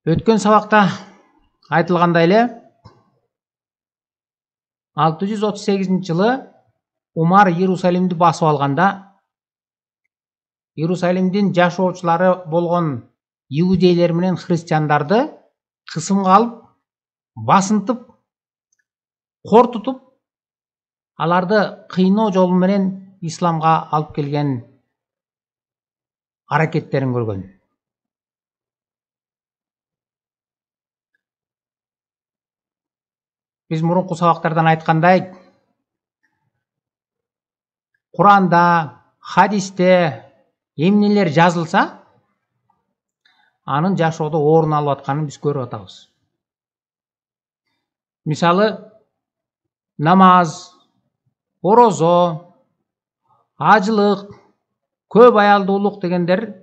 Өткен сабақта айтылғандай эле 638 жылы Умар Иерусалимди басып алганда Иерусалимдин жашоочулары болгон иудейлер менен христиандарды кысымга алып, басынтып, кортутуп, аларды кыйноо жолу менен исламга алып келген аракеттерин көргөн. Biz murunку сабактардан айткандай, Куранда, хадисте эмнелер жазылса, анын жашоодо орун алып атканын биз көрүп атабыз. Мисалы, намаз, орозо, ажылык, көп аялдуулук дегендер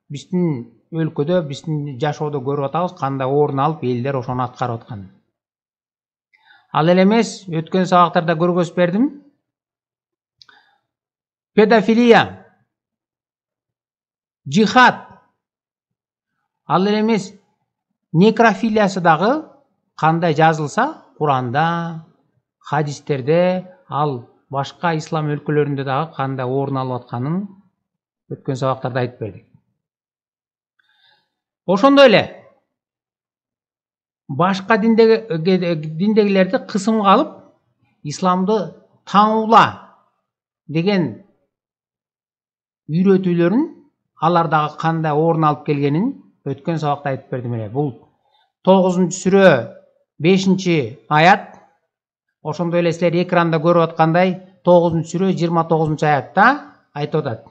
биздин өлкөдө, биздин жашоодо көрүп атабыз, кандай орун алып элдер ошону аткарып атканын. Ал эле эмес, өткөн сабактарда көргөзүп бердим. Педофилия, жихад, ал эле эмес, некрофилиясы дагы кандай жазылса, Куранда, хадистерде, ал башка ислам өлкөлөрүндө дагы кандай орун алып атканын өткөн сабактарда айтып бердик. Ошондой эле башка диндегилерди кысымга алып, исламды таңуула деген үйрөтүүлөрүн алардагы кандай орун алып келгенин өткөн сабакта айтып бердим эле. Бул 9-сүрө 5-аят. Ошондой эле силер экранда көрүп аткандай 9-сүрө 29-аятта айтып атат.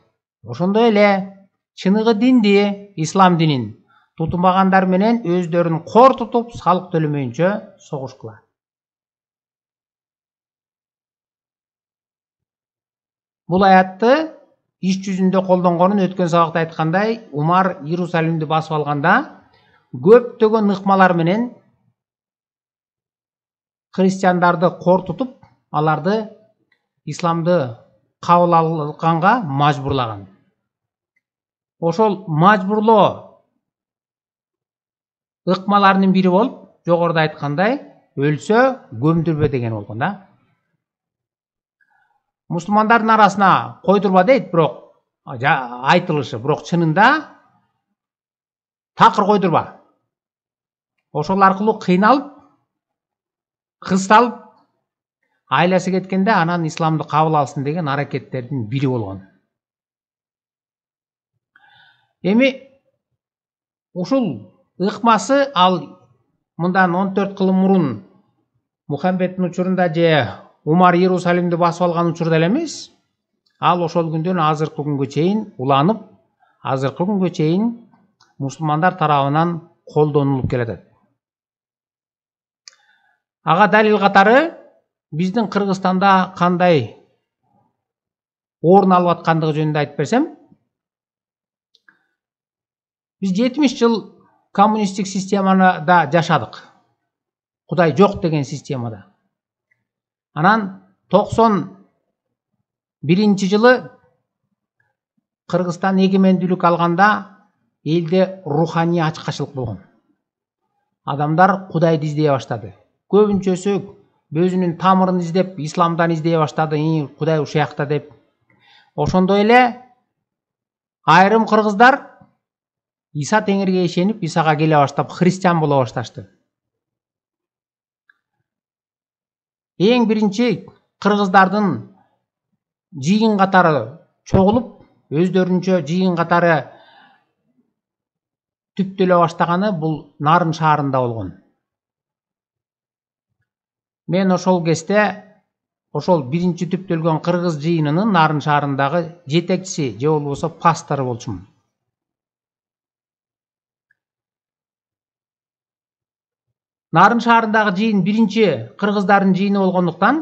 Ошондой эле чыныгы динди, ислам динин тутунбагандар менен өздөрүн кортутуп, салык төлөмөйүнчө согушкула. Бул аятты иш жүзүндө колдонгонун өткөн сабакта айткандай, Умар Иерусалимди басып алганда көптөгөн ыкмалар менен христиандарды кортутуп, аларды исламды кабыл алганга мажбурлаган. Ошол мажбурлоо ыкмаларынын бири болуп, жогоруда айткандай, өлсө көмдүрбө деген болгон да. Мусулмандардын арасына койдурба дейт, бирок айтылышы, бирок чынында такыр койдурба. Ошол аркылуу кыйналып, кысталып, айласы кеткенде анан исламды кабыл алсын деген аракеттердин бири болгон. Эми ушул ыкмасы ал мындан 14 кылым мурун Мухаммедтин учурунда же Умар Иерусалимди басып алган учурда эле эмес, ал ошол күндөн азыркы күнгө чейин уланып, азыркы күнгө чейин мусулмандар тарабынан колдонулуп келатат. Ага далил катары биздин Кыргызстанда кандай орун алып аткандыгы жөнүндө айтып берсем, биз 70 жыл коммунисттик системада жашадык. Кудай жок деген системада. Анан 91-жылы Кыргызстан эгемендүүлүк алганда элде руханий ачкачылык болгон. Адамдар Кудайды издей баштады. Көбүнчөсү өзүнүн тамырын издеп, исламдан издей баштады, Кудай ушуякта деп. Ошондой эле айрым кыргыздар Иса Теңирге ишенип, Исага келе баштап, христиан боло башташты. Эң биринчи кыргыздардын жыйын катары чогулуп, өздөрүнчө жыйын катары түптөлө баштаганы бул Нарын шаарында болгон. Мен ошол кезде ошол биринчи түптөлгөн кыргыз жыйынынын Нарын шаарындагы жетекчиси же болбосо пастору болчумун. Нарын шаарындагы жыйын биринчи кыргыздардын жыйыны болгондуктан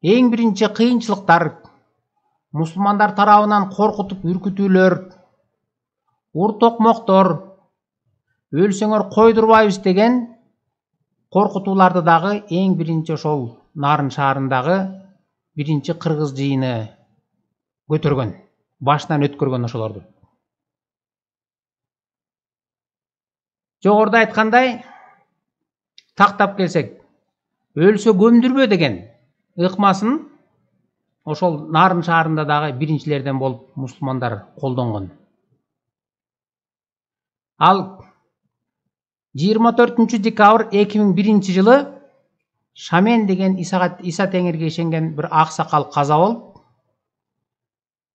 эң биринчи кыйынчылыктар, мусулмандар тарабынан коркутуп үркүтүүлөр, токмоктор, өлсөңөр койдурбайбыз деген коркутууларды дагы эң биринчи ошол Нарын шаарындагы биринчи кыргыз жыйыны көтөргөн, башынан өткөргөн ошолорду. Жогоруда айткандай, тактап келсек, өлсө көмдүрбө деген ыкмасын ошол Нарын шаарында дагы биринчилерден болуп мусулмандар колдонгон. Ал 24 декабрь 2001 жылы Шамен деген Иса Теңирге ишенген бир аксакал каза болуп,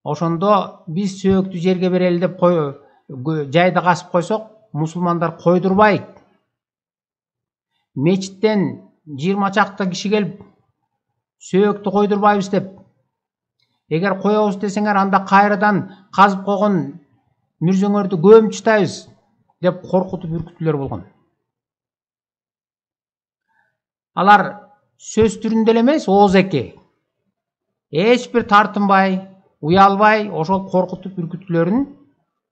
ошондо биз сөөктү жерге берели деп жайды касып койсок, мусулмандар койдурбайт. Мечиттен 20 чакты киши келип сөөктү койдурбайбыз деп. Эгер коебуз десеңер, анда кайрадан казып койгон мүрзөңөрдү көмүп таштайбыз деп коркутуп үркүттүлөр болгон. Алар сөз түрүндө эле эмес, оозеки. Эч бир тартынбай, уялбай, ошол коркутуп үркүттүлөрүн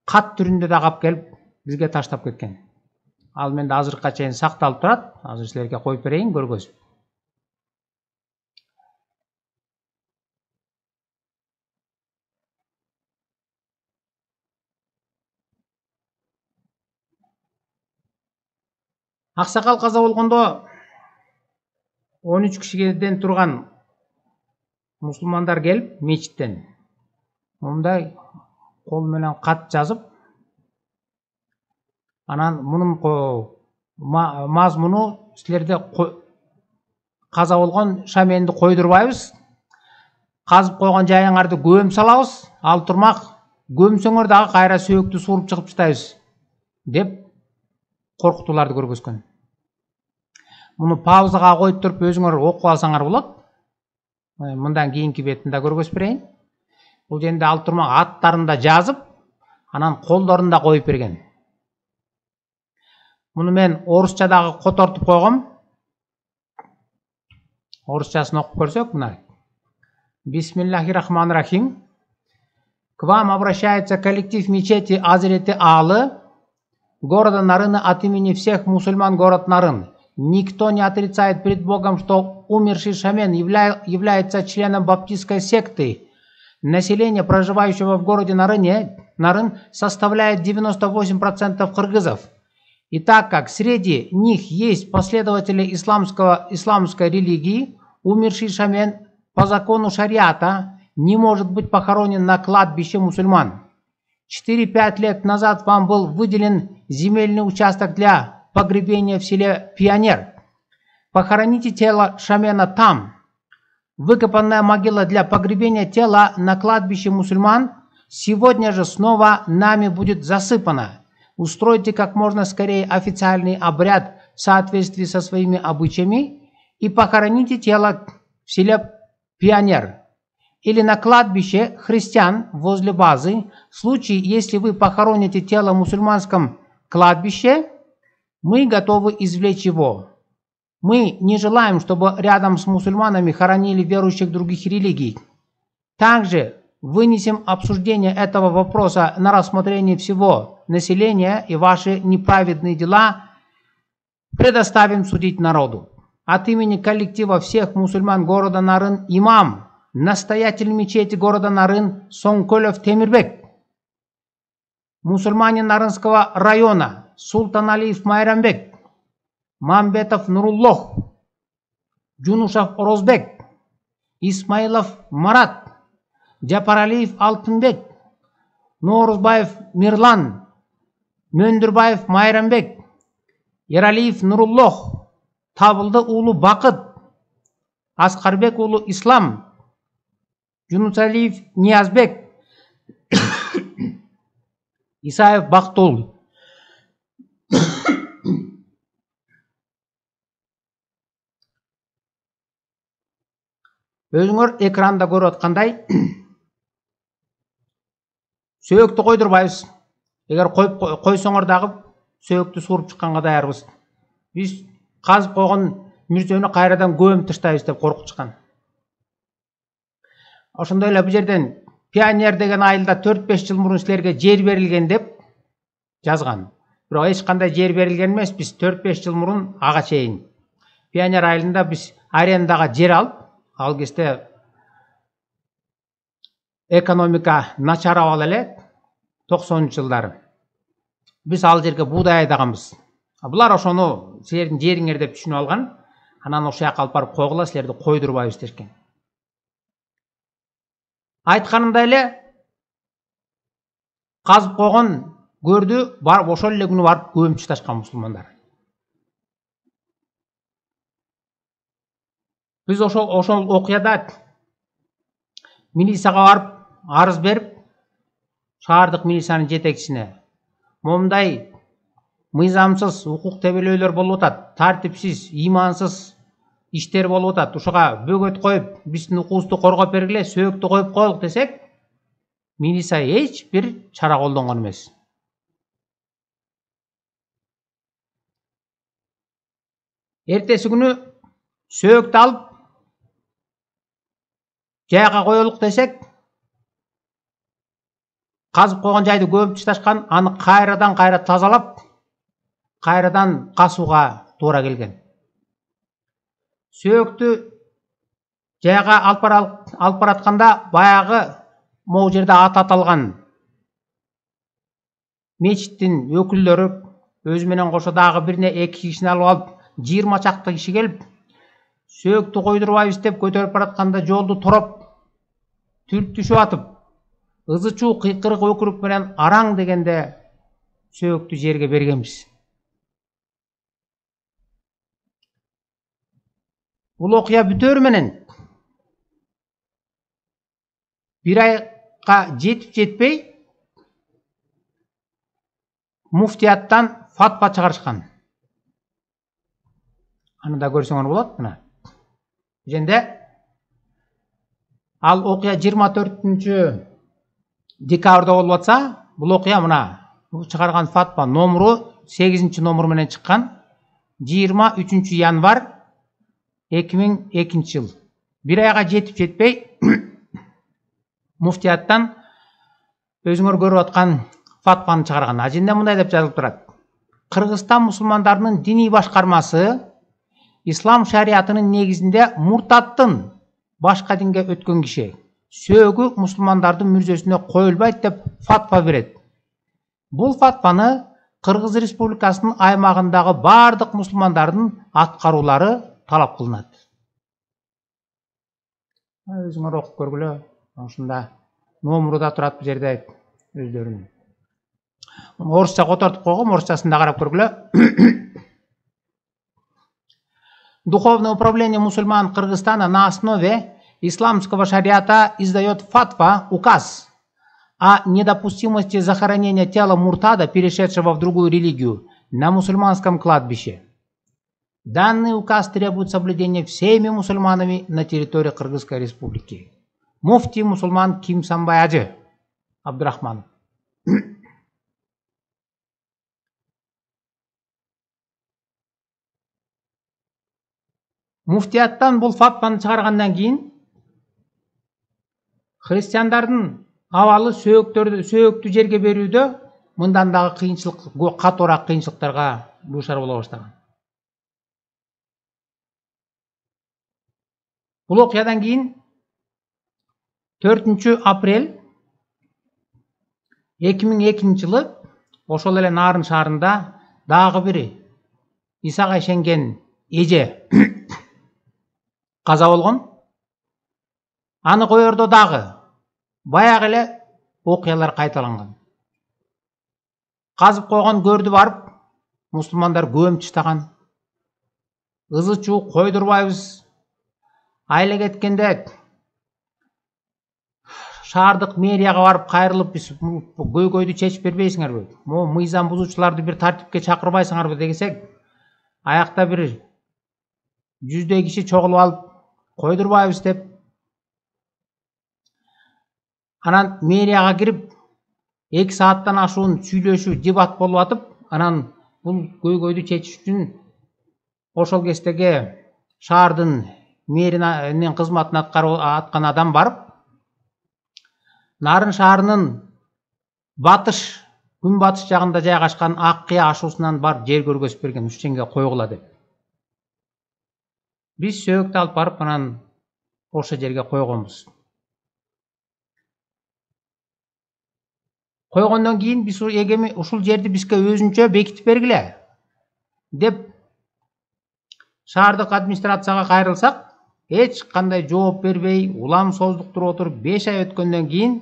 кат түрүндө да кап келип бизге таштап кеткен. Ал менде азыркыга чейин сакталып турат. Азыр силерге коюп берейин, көргөзүп. Аксакал каза болгондо 13 кишиден турган мусулмандар келип мечиттен мындай кол менен кат жазып, анан мунун мазмуну силерде каза болгон Шаменди койдурбайбыз, казып койгон жайыңарды көмүп салабыз, ал турмак көмсөңөр дагы кайра сөөктү сууруп чыгып таштайбыз деп коркутууларды көргөзгөн. Муну паузага коюп туруп өзүңөр окуп алсаңар болот. Мындан кийинки бетин да көргөзүп берейин. Бул жерде ал турмак аттарын да жазып, анан колдорун да коюп берген. Муну мен орусча дагы котортуп койгом. Орусчасын окуп көрсөк, мына. Бисмиллахиррахманиррахим. К вам обращается коллектив мечети Азрети Алы города Нарына от имени всех мусульман город Нарын. Никто не отрицает пред Богом, что умерший Шамен является членом баптистской секты. Население, проживающего в городе Нарын, составляет 98% кыргызов. И так как среди них есть последователи исламской религии, умерший Шамен по закону шариата не может быть похоронен на кладбище мусульман. 4-5 лет назад вам был выделен земельный участок для погребения в селе Пионер. Похороните тело Шамена там. Выкопанная могила для погребения тела на кладбище мусульман сегодня же снова нами будет засыпана. Устройте как можно скорее официальный обряд в соответствии со своими обычаями и похороните тело в селе Пионер или на кладбище христиан возле базы. В случае, если вы похороните тело в мусульманском кладбище, мы готовы извлечь его. Мы не желаем, чтобы рядом с мусульманами хоронили верующих других религий. Также вынесем обсуждение этого вопроса на рассмотрение всего населения и ваши неправедные дела предоставим судить народу. От имени коллектива всех мусульман города Нарын имам, настоятель мечети города Нарын Соңкөлев Темирбек, мусульмане Нарынского района Султаналиев Майрамбек, Мамбетов Нуруллох, Джунушев Орозбек, Исмаилов Марат, Джапаралиев Алтынбек, Норузбаев Мирлан, Мөндүрбаев Майрамбек, Ералиев Нуруллох, Табылды уулу Бакыт, Аскарбек уулу Ислам, Жунусалиев Ниязбек, Исаев Бактол. Өзүңөр экранда көрүп аткандай сөөктү койдурбайбыз. Эгер койсоңор дагы сөөктү сууруп чыкканга даярбыз. Биз казып койгон мүрзөнү кайрадан көмүп таштайбыз деп коркуп чыккан. Ошондой эле бул жерден Пионер деген айылда 4-5 жыл мурун силерге жер берилген деп жазган. Бирок эч кандай жер берилген эмес, биз 4-5 жыл мурун ага чейин Пионер айылында биз арендага жер алып, ал кезде экономика начарап эле 90 жылдары. Биз ал жерге буудай айдаганбыз. Булар ошону силердин жериңер деп түшүнүп алган. Анан ошол жака алып барып койгула, силерди койдурбайбыз дешкен. Айтканымдай эле казып койгон көрдү, барып ошол эле күнү барып көмүп ташташкан мусулмандар. Биз ошол окуяда милицияга барып арыз берип, шаардык милициянын жетекчисине момундай мыйзамсыз укук тебелөөлөр болуп атат, тартипсиз, имансыз иштер болуп атат. Ушуга бөгөт коюп, биздин укугубузду коргоп бергиле, сөөктү коюп коелук десек, милиция эч бир чара колдонгон эмес. Эртеси күнү сөөктү алып жайга коелук десек, казып койгон жайды көмүп ташташкан, аны кайрадан тазалап, кайрадан касууга туура келген. Сөөктү жайга алып баратканда баягы могу жерде аты аталган мечиттин өкүлдөрү өзү менен кошо дагы бирине 2 кишини алып 20 чакты киши келип, сөөктү койдурбайбыз деп көтөрүп баратканда жолду тороп түшүп атып, ызы чуу кыйкырык өкүрүк менен араң дегенде сөөктү жерге бергенбиз. Бул окуя бүтөр менен бир айга жетпей муфтияттан фатва чыгарышкан. Аны да көрсөңөр болот мына. Женде ал окуя 24 декабрда болуп атса, бул окуя мына чыгарган фатва номуру 8 номер менен чыккан 23 январь 2002 жыл. Бир айга жетпей муфтияттан өзүңөр көрүп аткан фатваны чыгарган. Ажинде мындай деп жазылып турат. Кыргызстан мусулмандарынын диний башкармасы ислам шариятынын негизинде муртаттын башка динге өткөн киши сөөгү мусулмандардын мүрзөсүнө коюлбайт деп фатва берет. Бул фатваны Кыргыз Республикасынын аймагындагы бардык мусулмандардын аткаруулары талап кылынат. Өзүңөр окуп көргүлө. Ушунда номуру да турат бул жерде өздөрүнүн. Орусча котортуп койгом, орусчасын да карап көргүлө. Духовное управление мусульман Кыргызстана на основе исламского шариата издает фатва, указ о недопустимости захоронения тела муртада, перешедшего в другую религию, на мусульманском кладбище. Данный указ требует соблюдения всеми мусульманами на территории Кыргызской республики. Муфти мусульман Кимсанбай Ажы Абдурахманов. Муфтияттан бул фатваны чыгаргандан кийин христиандардын абалы сөөктү жерге берүүдө мындан дагы кыйынчылык, катуураак кыйынчылыктарга дуушар боло баштаган. Бул окуядан кийин 4 апрель 2002 жылы ошол эле Нарын шаарында дагы бир Исакай Шенген эже каза болгон. Аны коердо дагы баягы эле окуялар кайталанган. Казып койгон көрдү барып мусулмандар көмүп таштаган. Ызы чуу койдурбайбыз. Айла кеткенде шаардык мэрияга барып кайрылып, биз көйгөйдү чечип бербейсиңерби? Могу мыйзам бузуучуларды бир тартипке чакырбайсыңарбы десек, аякта бир 100 киши чогулуп алып койдурбайбыз деп. Анан мэрияга кирип 2 сааттан ашуун сүйлөшүү, дебат болуп атып, анан бул көйгөйдү чечиш үчүн ошол кездеги шаардын мэринин кызматын аткан адам барып, Нарын шаарынын күнбатыш жагында жайгашкан Аккыя ашуусунан барып жер көргөзүп берген, ушу жерге койгула деп. Биз сөөктү алып барып анан ошол жерге койгонбуз. Койгондон кийин биз ушул жерди бизге өзүнчө бекитип бергиле. деп шаардык администрацияга кайрылсак, эч кандай жооп бербей, улам создуктуруп отуруп 5 ай өткөндөн кийин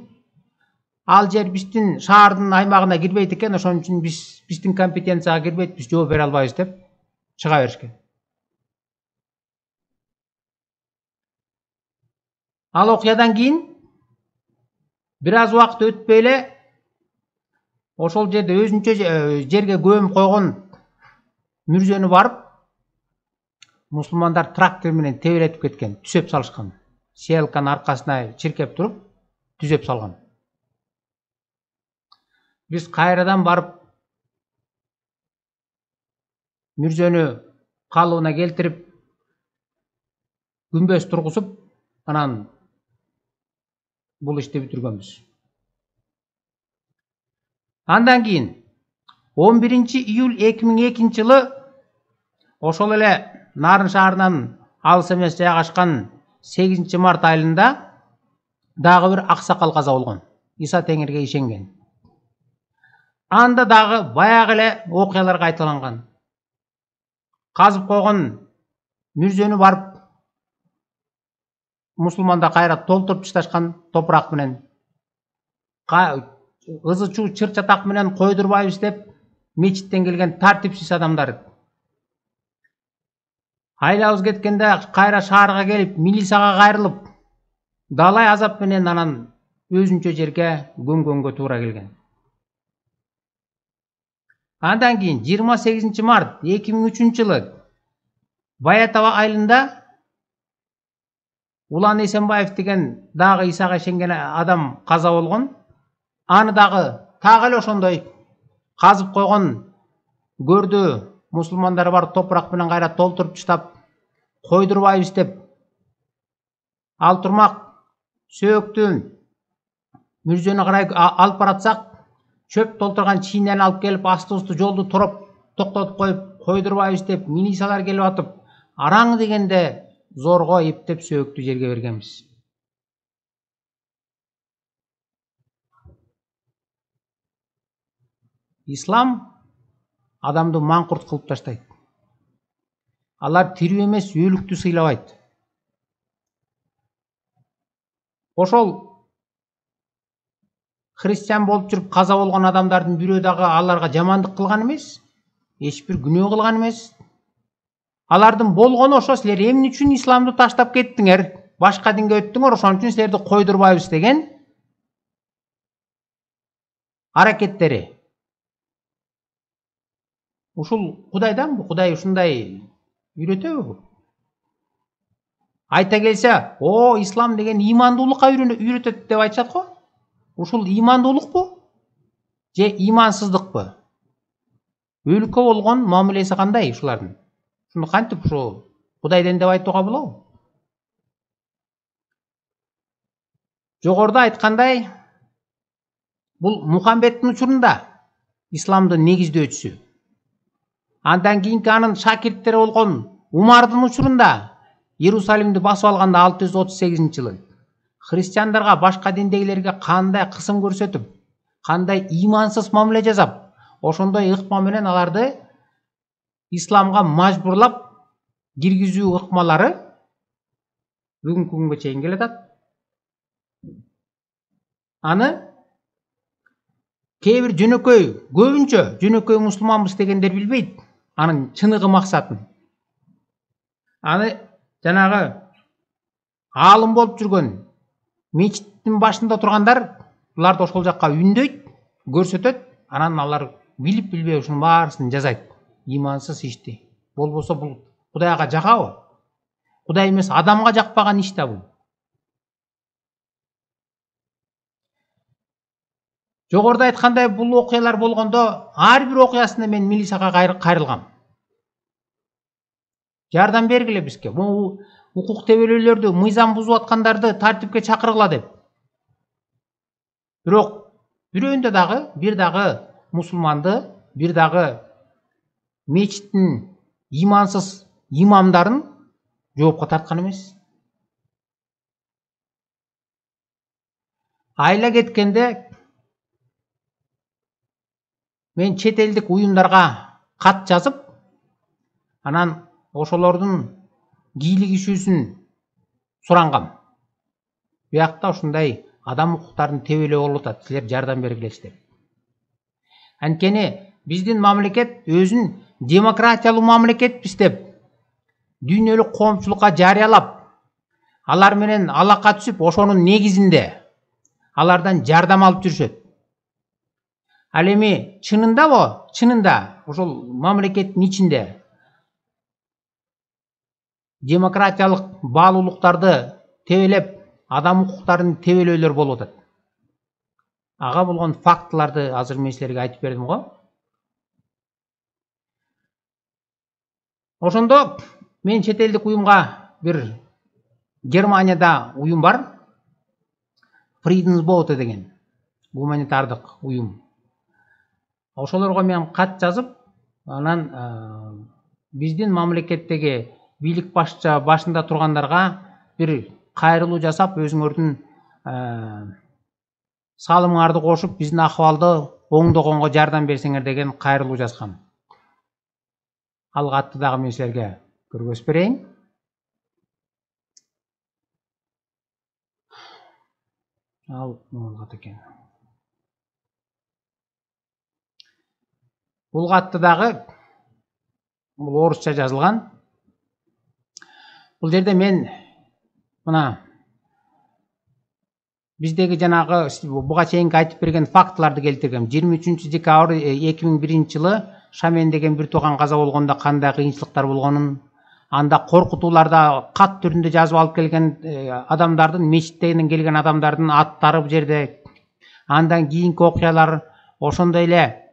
ал жер биздин шаардын аймагына кирбейт экен, ошон үчүн биздин компетенцияга кирбейт, биз жооп бере албайбыз деп чыга беришкен. Ал окуядан кийин бир аз убакыт өтпөй эле ошол жерде өзүнчө жерге көмүп койгон мүрзөнү барып мусулмандар трактор менен тебелетип кеткен, түзөп салышкан. Селканын аркасына чиркеп туруп түзөп салган. Биз кайрадан барып мүрзөнү калыбына келтирип күмбөз тургузуп, анан бул ишти бүтүргөнбүз. Андан кийин 11 июль 2002-жылы ошол эле Нарын шаарынан алыс эмес жайгашкан 8 март айылында дагы бир аксакал каза болгон. Иса Теңирге ишенген. Анда дагы баягы эле окуялар кайталанган. Казып койгон мүрзөнү барып мусулмандар кайра толтуруп ташташкан топурак менен. Ызы чуу чыр чатак менен койдурбайбыз деп мечиттен келген тартипсиз адамдар. Айлабыз кеткенде кайра шаарга келип, милицияга кайрылып, далай азап менен анан өзүнчө жерге көмгөнгө туура келген. Андан кийин 28 март 2003-жылы Баятаба айылында Улан Эсенбаев деген дагы Исага ишенген адам каза болгон. Аны дагы так эле ошондой казып койгон көрдү мусулмандар бар топурак менен кайра толтуруп таштап койдурбайбыз деп ал турмак сөөктү мүрзөнү карай алып баратсак, чөп толтурган чийнени алып келип асты-усту жолду токтотуп коюп койдурбайбыз деп милициялар келип атып, араң дегенде зорго эптеп сөөктү жерге бергенбиз. Ислам адамды маңкурт кылып таштайт. Алар тирүү эмес, өлүктү сыйлабайт. Ошол христиан болуп жүрүп каза болгон адамдардын бирөө дагы аларга жамандык кылган эмес, эч бир күнөө кылган эмес. Алардын болгону ошо: силер эмне үчүн исламды таштап кеттиңер, башка динге өттүңөр, ошон үчүн силерди койдурбайбыз деген аракеттери. Ушул Кудайдан бу? Кудай ушундай үйрөтөбү? Айта келсе, ислам деген имандуулукка үйрөтөт деп айтышат го. Ушул имандуулукпу же имансыздыкпы? Өлкө болгон мамилеси кандай ушулардын? Шуну кантип ушу Кудайден деп айтууга болобу? Жогоруда айткандай, бул Мухаммедтин учурунда исламдын негиздөөчүсү. Андан кийинки анын шакирттери болгон Умардын учурунда Иерусалимди басып алганда 638-жылы христиандарга, башка диндегилерге кандай кысым көрсөтүп, кандай имансыз мамиле жасап, ошондой ыкма менен аларды исламга мажбурлап киргизүү ыкмалары бүгүнкү күнгө чейин келатат. Аны кээ бир көбүнчө жөнөкөй мусулманбыз дегендер билбейт анын чыныгы максатын. Аны жанагы аалым болуп жүргөн мечиттин башында тургандар буларды ошол жакка үндөйт, көрсөтөт, анан алар билип билбей ушунун баарысын жасайт. Имансыз ишти. Болбосо бул Кудайга жагабы? Кудай эмес, адамга жакпаган иш да бул. Жогоруда айткандай, бул окуялар болгондо ар бир окуясында мен милицияга кайрылгам. Жардам бергиле бизге. Бул укук тебелөөлөрдү, мыйзам бузуп аткандарды тартипке чакыргыла деп. Бирок бирөөндө дагы бир дагы мусулманды, бир дагы мечиттин имансыз имамдарын жоопко тарткан эмес. Айла кеткенде мен чет элдик уюмдарга кат жазып, Анан ошолордун кийлигишүүсүн сурангам. Биякта ушундай адам укуктарын тебелөө болуп атат, силер жардам бергилечи деп. Анткени биздин мамлекет өзүн демократиялуу мамлекетпиз деп дүйнөлүк коомчулукка жарыялап, алар менен алака түсүп, ошонун негизинде алардан жардам алып жүрүшөт. Ал эми чынында ошол мамлекеттин ичинде демократиялык баалуулуктарды тебелеп, адам укуктарын тебелөөлөр болуп атат. Ага болгон фактыларды азыр мен силерге айтып бердим го. Ошондо мен чет элдик уюмга бир Германияда уюм бар. Friedensbote деген гуманитардык уюм. Ошолорго мен кат жазып, анан биздин мамлекеттеги бийлик башында тургандарга бир кайрылуу жасап, өзүңөрдүн салымыңарды кошуп, биздин акыбалды оңдогонго жардам берсеңер деген кайрылуу жазгам. Ал катты дагы мен силерге көргөзүп берейин. Ал кат экен. Бул катты дагы бул орусча жазылган. Бул жерде мен мына биздеги жанагы буга чейинки айтып берген фактыларды келтиргем. 23 декабрь 2001 жылы Шамен деген бир тууган каза болгондо кандай кыйынчылыктар болгонун, анда коркутууларда кат түрүндө жазып алып келген адамдардын, мечиттен келген адамдардын аттары бу жерде. Андан кийинки окуялар, ошондой эле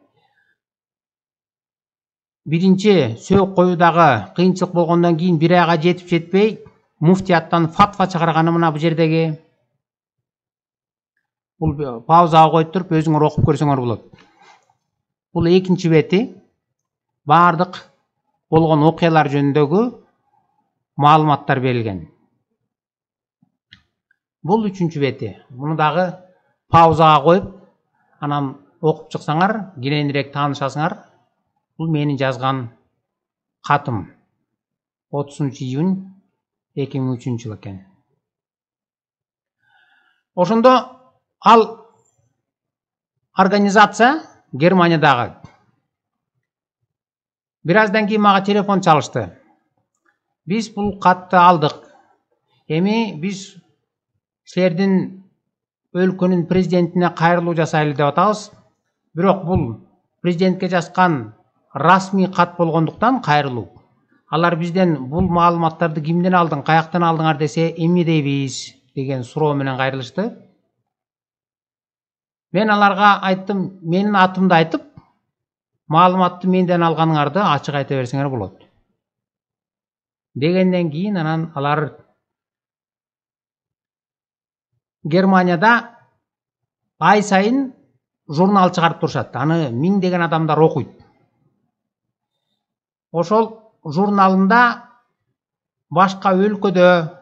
биринчи сөөк коюудагы кыйынчылык болгондон кийин бир айга жетип жетпей муфтияттан фатва чыгарганы мына бу жердеги. Бул паузага коюп туруп өзүңөр окуп көрсөңөр болот. Бул экинчи бети. Бардык болгон окуялар жөнүндөгү маалыматтар берилген. Бул үчүнчү бети. Муну дагы паузага коюп, анан окуп чыксаңар, кененирээк таанышасыңар. Бул менин жазган катым. 30 июнь 2003 жыл экен. Ошондо ал организация Германиядагы бир аздан кийин мага телефон чалышты. Биз бул катты алдык. Эми биз силердин өлкөнүн президентине кайрылуу жасайлы деп атабыз. Бирок бул президентке жазган расмий кат болгондуктан кайрылуу. Алар бизден бул маалыматтарды кимден алдың, каяктан алдыңар десе, эми дейбиз деген суроо менен кайрылышты. Мен аларга айттым, менин атымды айтып, маалыматты менден алганыңарды ачык айта берсеңер болот. Дегенден кийин анан алар Германияда ай сайын журнал чыгарып турушат. Аны миңдеген адамдар окуйт. Ошол журналында башка өлкөдө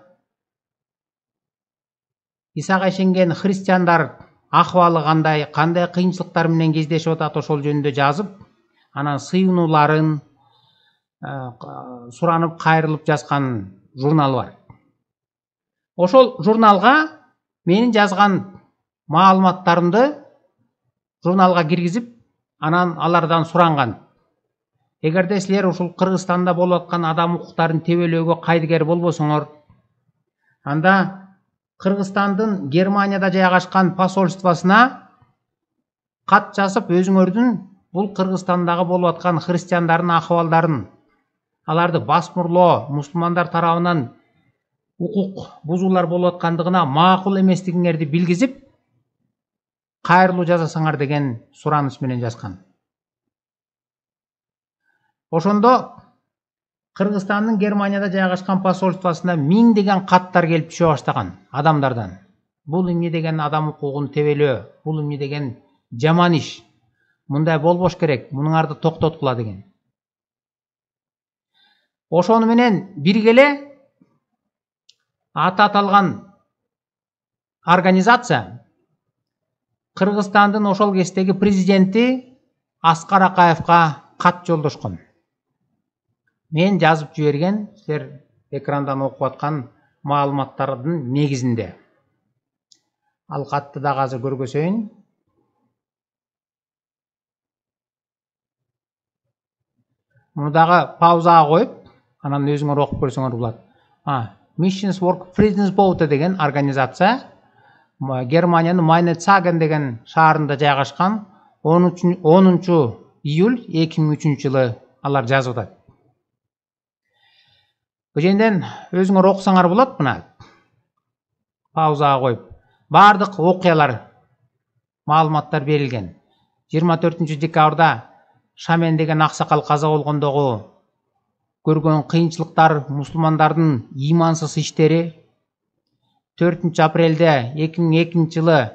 Исага ишенген христиандар акыбалы кандай кыйынчылыктар менен кездешип атат, ошол жөнүндө жазып, анан сыйынууларын суранып кайрылып жазган журнал бар. Ошол журналга менин жазган маалыматтарымды журналга киргизип, анан алардан суранган. Эгерде силер ушул Кыргызстанда болуп аткан адам укуктарын тебелөөгө кайдыгер болбосоңор, анда Кыргызстандын Германияда жайгашкан посольствосуна кат жазып, өзүңөрдүн бул Кыргызстандагы болуп аткан христиандардын акыбалдарын, аларды басмырлоо, мусулмандар тарабынан укук бузуулар болуп аткандыгына макул эместигиңерди билгизип, кайрылуу жасасаңар деген сураныш менен жазган. Ошондо Кыргызстандын Германияда жайгашкан посольствосуна миңдеген каттар келип түшө баштаган адамдардан. Бул эмне деген адам укугун тебелөө, бул эмне деген жаман иш, мындай болбош керек, мунуңарды токтоткула деген. Ошону менен биргеле аты аталган организация Кыргызстандын ошол кездеги президенти Аскар Акаевга кат жолдошкон. мен жазып жіберген сіздер экрандан окуп аткан маалыматтардын негизинде. Ал катты да азыр көргөзөйүн. Муну дагы паузага коюп, анан өзүңөр окуп көрсөңөр болот. Missions Work Friedensbote деген организация Германиянын Майнецаген деген шаарында жайгашкан. 10 июль 2003 жылы алар жазып атат. Бул жерден өзүңөр окусаңар болот. Мына паузага коюп, бардык окуялар, маалыматтар берилген. 24 декабрда Шамен деген аксакал каза болгондогу көргөн кыйынчылыктар, мусулмандардын имансыз иштери. 4 апрелде 2002 жылы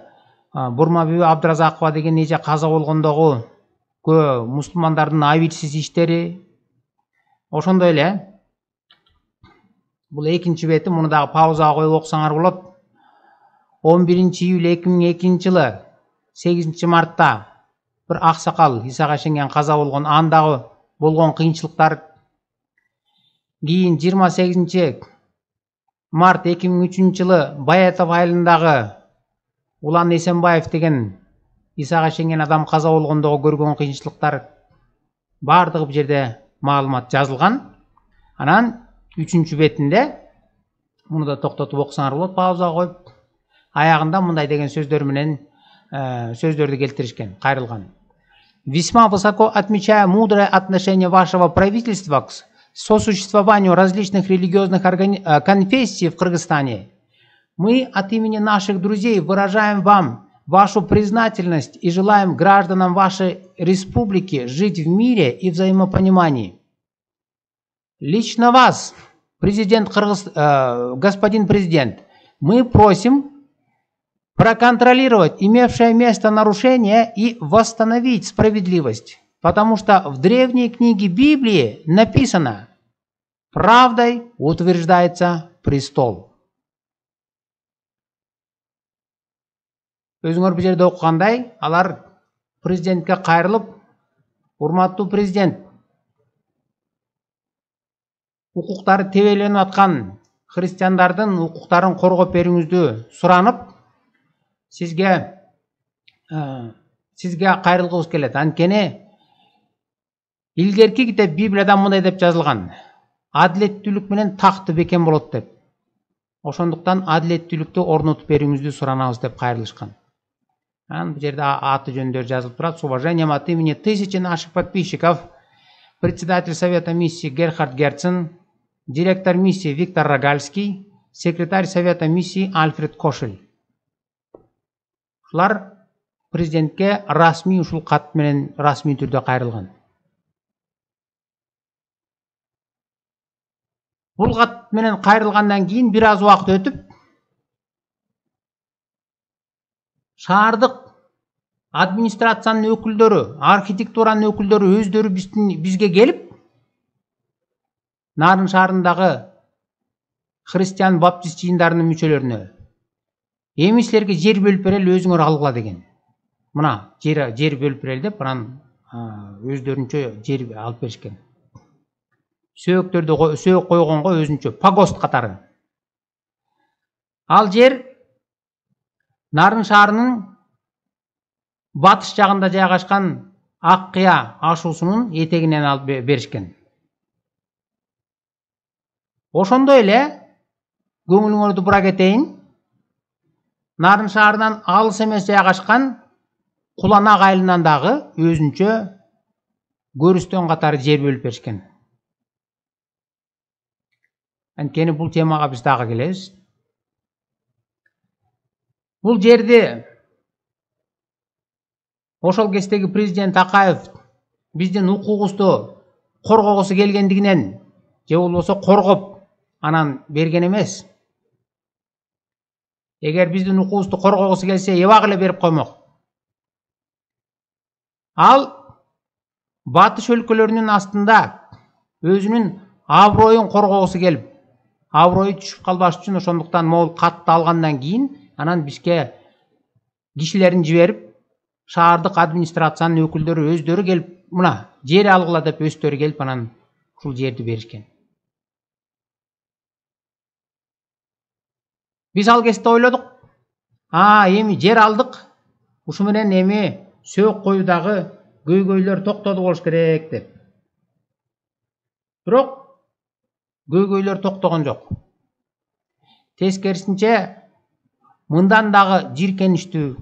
Бурмабүбү Абдыразакова деген эже каза болгондогу мусулмандардын абийирсиз иштери. Ошондой эле бул экинчи бети, муну дагы паузага коюп окусаңар болот. 11 июль 2002 жылы 8 мартта bir аксакал Исага ишенген каза болгон, андагы болгон кыйынчылыктар. Кийин 28 март 2003 жылы Баятов айылындагы Улан Эсенбаев деген Исага ишенген адам каза болгондогу көргөн кыйынчылыктар, бардыгы бул жерде маалымат жазылган. Анан 3 бетинде, муну да токтотуп окусаңар болот паузага коюп, аягында мындай деген сөздөр менен сөздөрдү келтиришкен, кайрылган. Весьма высоко отмечая мудрое отношение вашего правительства к сосуществованию различных религиозных конфессий в Кыргызстане, мы от имени наших друзей выражаем вам вашу признательность и желаем гражданам вашей республики жить в мире и взаимопонимании. Лично вас, господин президент, мы просим проконтролировать имевшее место нарушение и восстановить справедливость, потому что в древней книге Библии написано: правдой утверждается престол. Өзүңөр бул жерде окугандай, алар президентке кайрылып, урматтуу президент, укуктары тебеленип аткан христиандардын укуктарын коргоп берүүңүздү суранып, сизге кайрылгыбыз келет. Анткени илгерки китеп Библияда мындай деп жазылган: адилеттүүлүк менен такты бекем болот деп. Ошондуктан адилеттүүлүктү орнотуп берүүңүздү суранабыз деп кайрылышкан. Анан бул жерде аты жөндөр жазылып турат. С уважением от имени тысячи наших подписчиков, председатель Совета миссии Герхард Герцен, директор миссии Виктор Рогальский, секретарь Совета миссии Альфред Кошель. Ушулар президентке расмий ушул кат менен расмий түрдө кайрылган. Бул кат менен кайрылгандан кийин бир аз убакыт өтүп, шаардык администрациянын өкүлдөрү, архитектуранын өкүлдөрү өздөрү бизге келип, Нарын шаарындагы христиан баптист жыйындарынын мүчөлөрүнө: эми силерге жер бөлүп берели, өзүңөр алгыла деген. Мына жер бөлүп берели деп, анан өздөрүнчө жер алып беришкен. Сөөк койгонго өзүнчө погост катары. Ал жер Нарын шаарынын батыш жагында жайгашкан Ак Кыя ашуусунун этегинен алып беришкен. Ошондой эле көңүлүңөрдү бура кетейин. Нарын шаарынан алыс эмес жайгашкан Куланак айылынан дагы өзүнчө көрүстөн катары жер бөлүп беришкен. Анткени бул темага биз дагы келебиз. Бул жерди ошол кездеги президент Акаев биздин укугубузду коргогусу келгендигинен, же болбосо коргоп анан берген эмес. Эгер биздин укугубузду коргогусу келсе, эбак эле берип коймок. Ал батыш өлкөлөрүнүн астында өзүнүн аброюн коргогусу келип, аброю түшүп калбаш үчүн ошондуктан могул катты алгандан кийин анан бизге кишилерин жиберип, шаардык администрациянын өкүлдөрү өздөрү келип, мына жер алгыла деп өздөрү келип анан ушул жерди беришкен. Биз ал кезде ойлодук, эми жер алдык, ушу менен эми сөөк коюдагы көйгөйлөр токтоду болуш керек деп. Бирок көйгөйлөр токтогон жок. Тескерисинче мындан дагы жийиркеничтүү,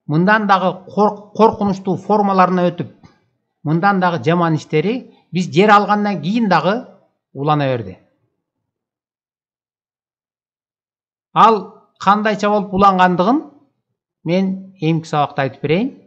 мындан дагы коркунучтуу формаларына өтүп, мындан дагы жаман иштери биз жер алгандан кийин дагы улана берди. Ал кандайча болуп улангандыгын мен эмки сабакта айтып берейин.